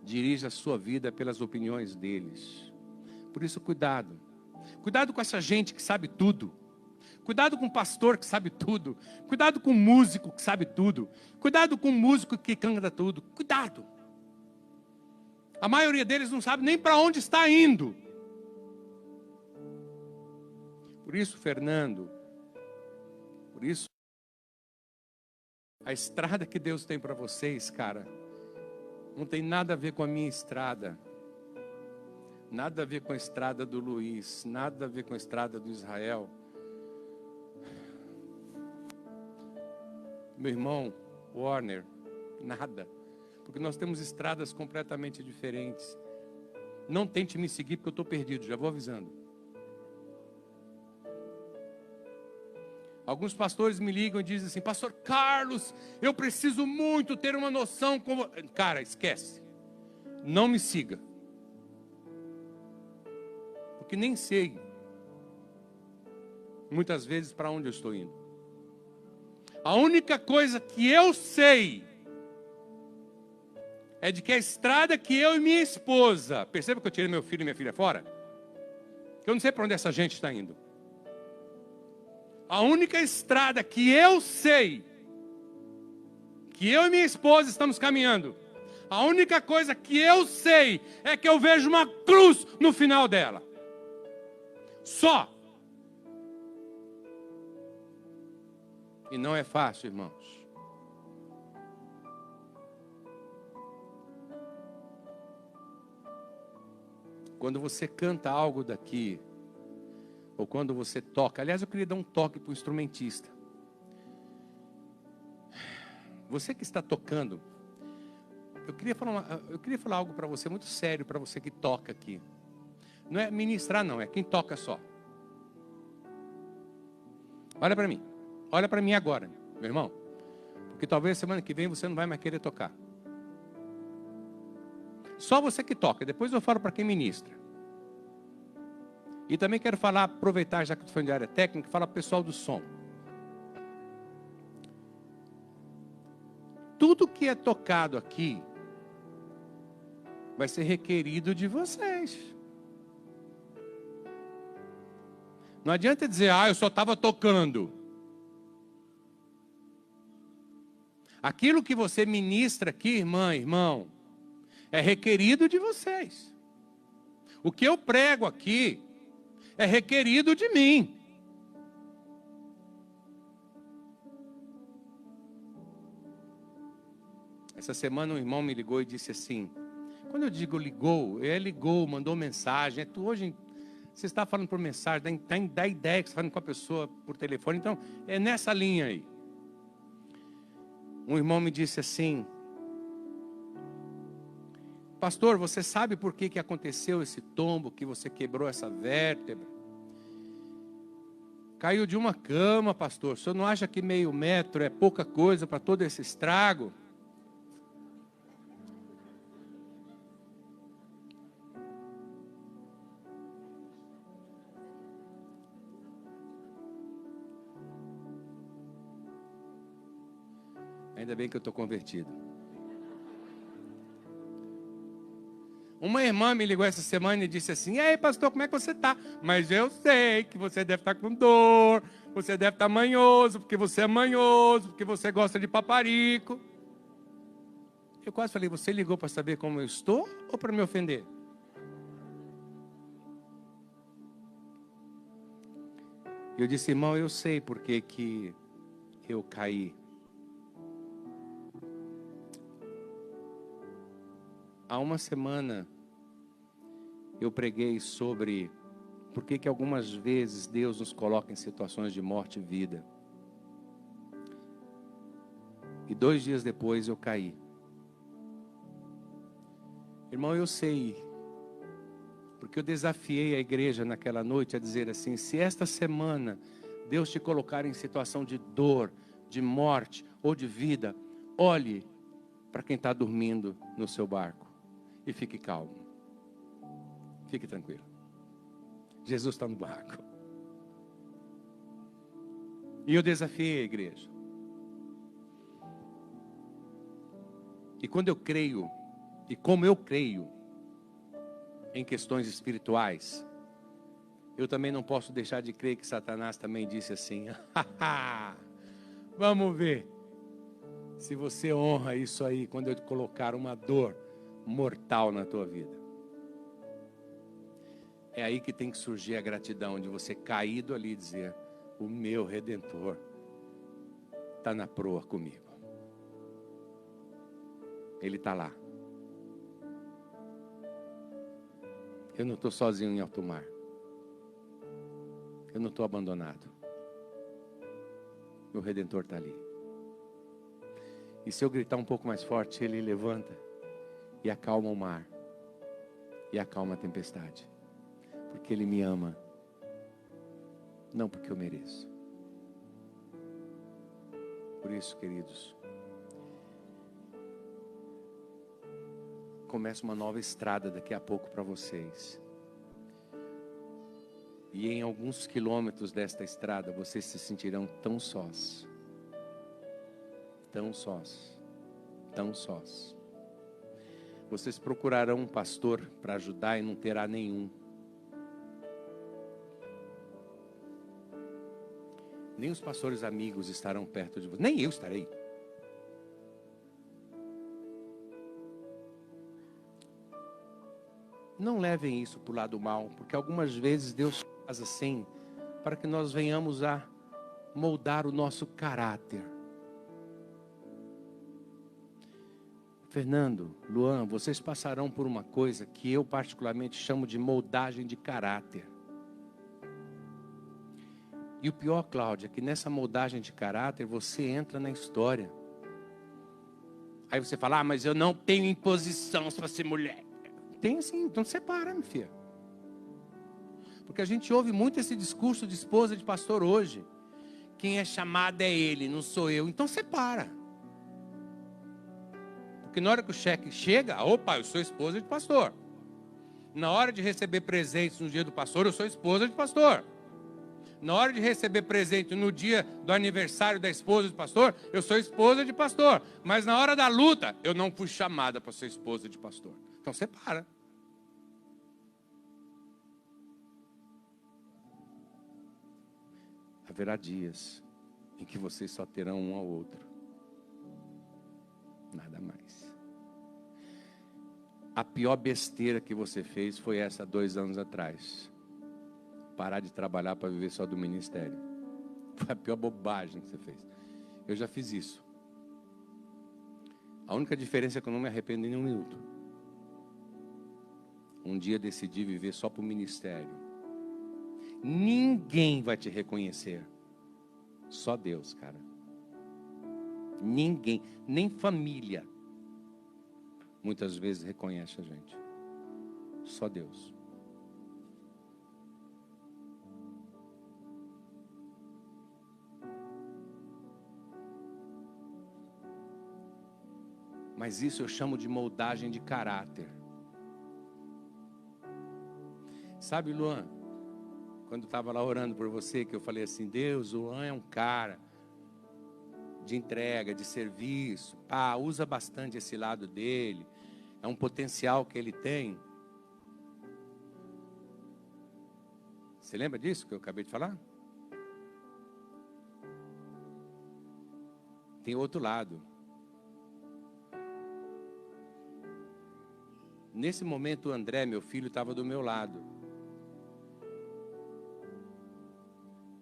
dirija a sua vida pelas opiniões deles. Por isso, cuidado. Cuidado com essa gente que sabe tudo. Cuidado com o pastor que sabe tudo. Cuidado com o músico que sabe tudo. Cuidado com o músico que canta tudo. Cuidado. A maioria deles não sabe nem para onde está indo. Por isso, Fernando, por isso, a estrada que Deus tem para vocês, cara, não tem nada a ver com a minha estrada. Nada a ver com a estrada do Luiz. Nada a ver com a estrada do Israel. Meu irmão, Warner, nada. Porque nós temos estradas completamente diferentes. Não tente me seguir porque eu estou perdido, já vou avisando. Alguns pastores me ligam e dizem assim, pastor Carlos, eu preciso muito ter uma noção como... Cara, esquece. Não me siga. Porque nem sei, muitas vezes, para onde eu estou indo. A única coisa que eu sei é de que a estrada que eu e minha esposa... Perceba que eu tirei meu filho e minha filha fora? Eu não sei para onde essa gente está indo. A única estrada que eu sei, que eu e minha esposa estamos caminhando, a única coisa que eu sei é que eu vejo uma cruz no final dela. Só. E não é fácil, irmãos. Quando você canta algo daqui, ou quando você toca, aliás, eu queria dar um toque para o instrumentista. Você que está tocando, eu queria falar algo para você muito sério, para você que toca aqui. Não é ministrar, não, é quem toca só. Olha para mim agora, meu irmão. Porque talvez semana que vem você não vai mais querer tocar. Só você que toca, depois eu falo para quem ministra. E também quero falar, aproveitar já que estou falando de área técnica, falar para o pessoal do som. Tudo que é tocado aqui vai ser requerido de vocês. Não adianta dizer, eu só estava tocando. Aquilo que você ministra aqui, irmã, irmão, é requerido de vocês. O que eu prego aqui é requerido de mim. Essa semana um irmão me ligou e disse assim, quando eu digo ligou, mandou mensagem, hoje você está falando por mensagem, dá ideia que você está falando com a pessoa por telefone, então é nessa linha aí. Um irmão me disse assim, pastor, você sabe por que aconteceu esse tombo, que você quebrou essa vértebra? Caiu de uma cama, pastor. O senhor não acha que meio metro é pouca coisa para todo esse estrago? Ainda bem que eu estou convertido. Uma irmã me ligou essa semana e disse assim, e aí pastor, como é que você está? Mas eu sei que você deve estar com dor, você deve estar manhoso, porque você é manhoso, porque você gosta de paparico. Eu quase falei, você ligou para saber como eu estou ou para me ofender? Eu disse, irmão, eu sei por que eu caí. Há uma semana eu preguei sobre por que algumas vezes Deus nos coloca em situações de morte e vida. E 2 dias depois eu caí. Irmão, eu sei, porque eu desafiei a igreja naquela noite a dizer assim, se esta semana Deus te colocar em situação de dor, de morte ou de vida, olhe para quem está dormindo no seu barco. E fique calmo. Fique tranquilo. Jesus está no barco. E eu desafiei a igreja. E quando eu creio, e como eu creio em questões espirituais, eu também não posso deixar de crer que Satanás também disse assim: vamos ver se você honra isso aí quando eu te colocar uma dor mortal na tua vida. É aí que tem que surgir a gratidão de você caído ali e dizer: o meu Redentor está na proa comigo. Ele está lá. Eu não estou sozinho em alto mar. Eu não estou abandonado. Meu Redentor está ali. E se eu gritar um pouco mais forte, Ele levanta e acalma o mar. E acalma a tempestade. Porque Ele me ama. Não porque eu mereço. Por isso, queridos, começa uma nova estrada daqui a pouco para vocês. E em alguns quilômetros desta estrada, vocês se sentirão tão sós. Tão sós. Tão sós. Vocês procurarão um pastor para ajudar e não terá nenhum. Nem os pastores amigos estarão perto de vocês. Nem eu estarei. Não levem isso para o lado mal, porque algumas vezes Deus faz assim, para que nós venhamos a moldar o nosso caráter. Fernando, Luan, vocês passarão por uma coisa que eu particularmente chamo de moldagem de caráter. E o pior, Cláudia, é que nessa moldagem de caráter você entra na história. Aí você fala: mas eu não tenho imposição para ser mulher. Tem sim, então separa, minha filha. Porque a gente ouve muito esse discurso de esposa de pastor hoje. Quem é chamado é ele, não sou eu. Então separa. Porque na hora que o cheque chega, opa, eu sou esposa de pastor. Na hora de receber presentes no dia do pastor, eu sou esposa de pastor. Na hora de receber presente no dia do aniversário da esposa de pastor, eu sou esposa de pastor. Mas na hora da luta, eu não fui chamada para ser esposa de pastor. Então separa. Haverá dias em que vocês só terão um ao outro. Nada mais. A pior besteira que você fez foi essa 2 anos atrás. Parar de trabalhar para viver só do ministério. Foi a pior bobagem que você fez. Eu já fiz isso. A única diferença é que eu não me arrependo em nenhum minuto. Um dia decidi viver só para o ministério. Ninguém vai te reconhecer. Só Deus, cara. Ninguém, nem família, muitas vezes reconhece a gente. Só Deus. Mas isso eu chamo de moldagem de caráter. Sabe, Luan, quando estava lá orando por você, que eu falei assim: Deus, o Luan é um cara de entrega, de serviço, usa bastante esse lado dele, é um potencial que ele tem. Você lembra disso que eu acabei de falar? Tem outro lado. Nesse momento o André, meu filho, estava do meu lado.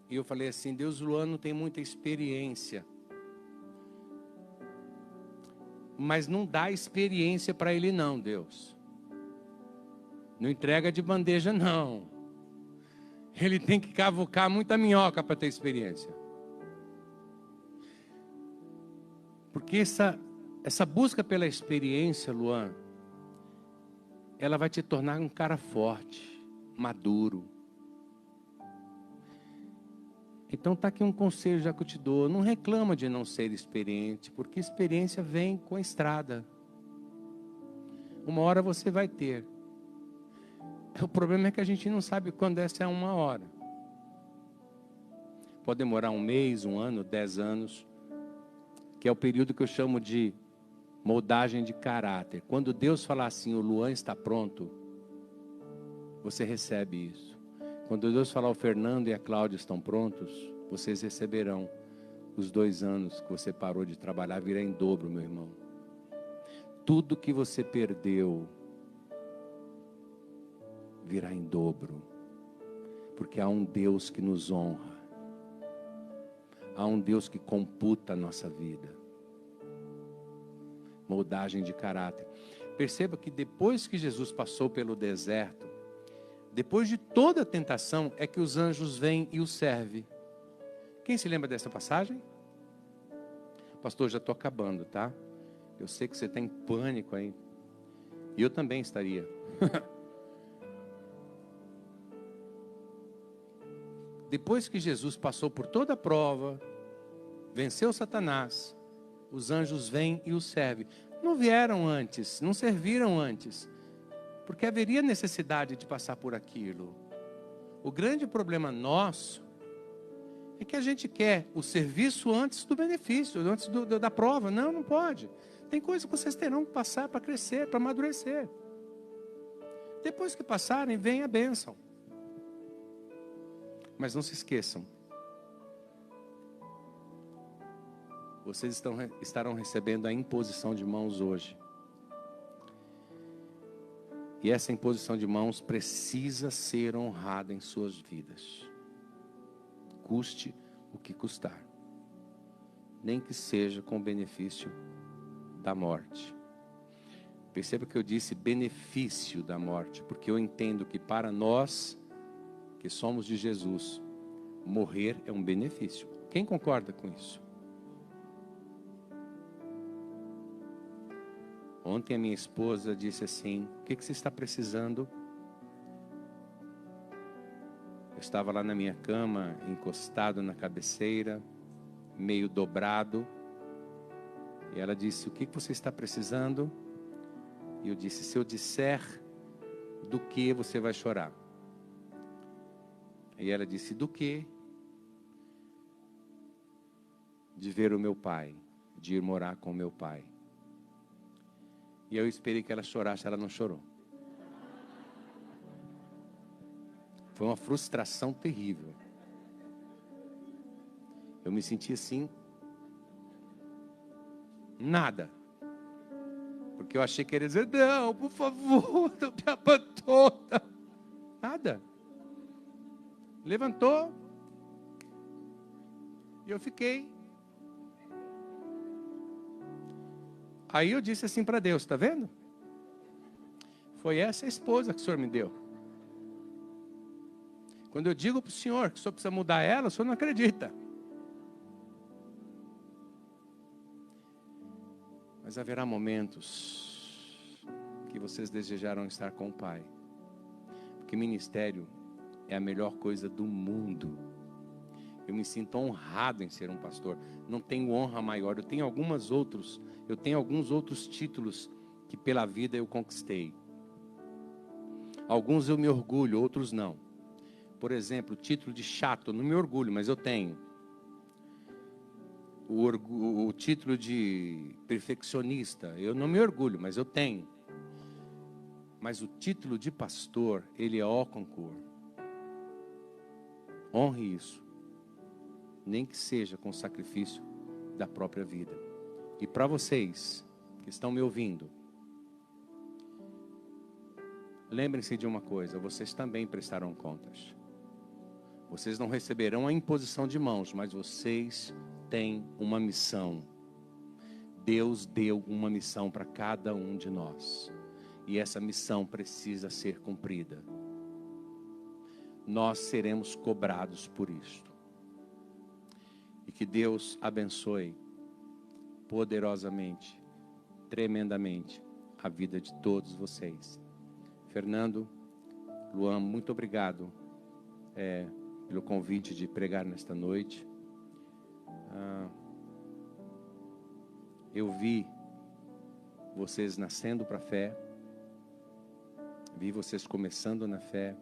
E eu falei assim: Deus, o Luan não tem muita experiência. Mas não dá experiência para ele não, Deus. Não entrega de bandeja não. Ele tem que cavucar muita minhoca para ter experiência. Porque essa busca pela experiência, Luan, ela vai te tornar um cara forte, maduro. Então está aqui um conselho já que eu te dou. Não reclama de não ser experiente, porque experiência vem com a estrada. Uma hora você vai ter. O problema é que a gente não sabe quando essa é uma hora. Pode demorar 1 mês, 1 ano, 10 anos, que é o período que eu chamo de moldagem de caráter. Quando Deus falar assim, o Luan está pronto, você recebe isso. Quando Deus falar, o Fernando e a Cláudia estão prontos, vocês receberão os 2 anos que você parou de trabalhar, virá em dobro, meu irmão. Tudo que você perdeu virá em dobro, porque há um Deus que nos honra, há um Deus que computa a nossa vida. Moldagem de caráter. Perceba que depois que Jesus passou pelo deserto, depois de toda a tentação, é que os anjos vêm e o servem. Quem se lembra dessa passagem? Pastor, já estou acabando, tá? Eu sei que você está em pânico aí. E eu também estaria. Depois que Jesus passou por toda a prova, venceu Satanás, os anjos vêm e o servem. Não vieram antes, não serviram antes, porque haveria necessidade de passar por aquilo. O grande problema nosso é que a gente quer o serviço antes do benefício, antes da prova. Não, não pode. Tem coisas que vocês terão que passar para crescer, para amadurecer. Depois que passarem, vem a bênção. Mas não se esqueçam, vocês estarão recebendo a imposição de mãos hoje. E essa imposição de mãos precisa ser honrada em suas vidas. Custe o que custar. Nem que seja com o benefício da morte. Perceba que eu disse benefício da morte, porque eu entendo que para nós, que somos de Jesus, morrer é um benefício. Quem concorda com isso? Ontem a minha esposa disse assim, o que você está precisando? Eu estava lá na minha cama, encostado na cabeceira, meio dobrado. E ela disse, o que você está precisando? E eu disse, se eu disser do que você vai chorar? E ela disse, do que? De ver o meu pai, de ir morar com o meu pai. E eu esperei que ela chorasse, ela não chorou. Foi uma frustração terrível. Eu me senti assim, nada. Porque eu achei que ele ia dizer, não, por favor, não me abandona. Nada. Levantou. E eu fiquei. Aí eu disse assim para Deus, está vendo? Foi essa a esposa que o Senhor me deu. Quando eu digo para o Senhor que o Senhor precisa mudar ela, o Senhor não acredita. Mas haverá momentos que vocês desejarão estar com o Pai. Porque ministério é a melhor coisa do mundo. Eu me sinto honrado em ser um pastor. Não tenho honra maior. Eu tenho alguns outros títulos que pela vida eu conquistei. Alguns eu me orgulho, outros não. Por exemplo, o título de chato, não me orgulho, mas eu tenho. O título de perfeccionista, eu não me orgulho, mas eu tenho. Mas o título de pastor, ele é au concurso. Honre isso. Nem que seja com sacrifício da própria vida. E para vocês que estão me ouvindo, lembrem-se de uma coisa, vocês também prestarão contas. Vocês não receberão a imposição de mãos, mas vocês têm uma missão. Deus deu uma missão para cada um de nós. E essa missão precisa ser cumprida. Nós seremos cobrados por isto. E que Deus abençoe poderosamente, tremendamente, a vida de todos vocês. Fernando, Luan, muito obrigado pelo convite de pregar nesta noite. Eu vi vocês nascendo para a fé, vi vocês começando na fé,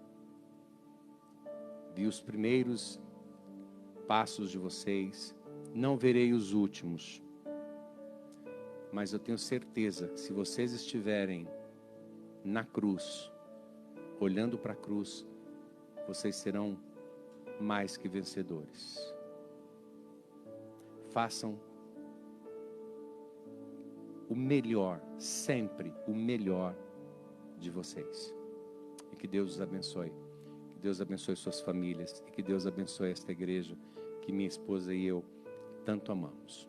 vi os primeiros passos de vocês, não verei os últimos, mas eu tenho certeza que se vocês estiverem na cruz, olhando para a cruz, vocês serão mais que vencedores. Façam o melhor, sempre o melhor de vocês. E que Deus os abençoe. Que Deus abençoe suas famílias. E que Deus abençoe esta igreja que minha esposa e eu tanto amamos.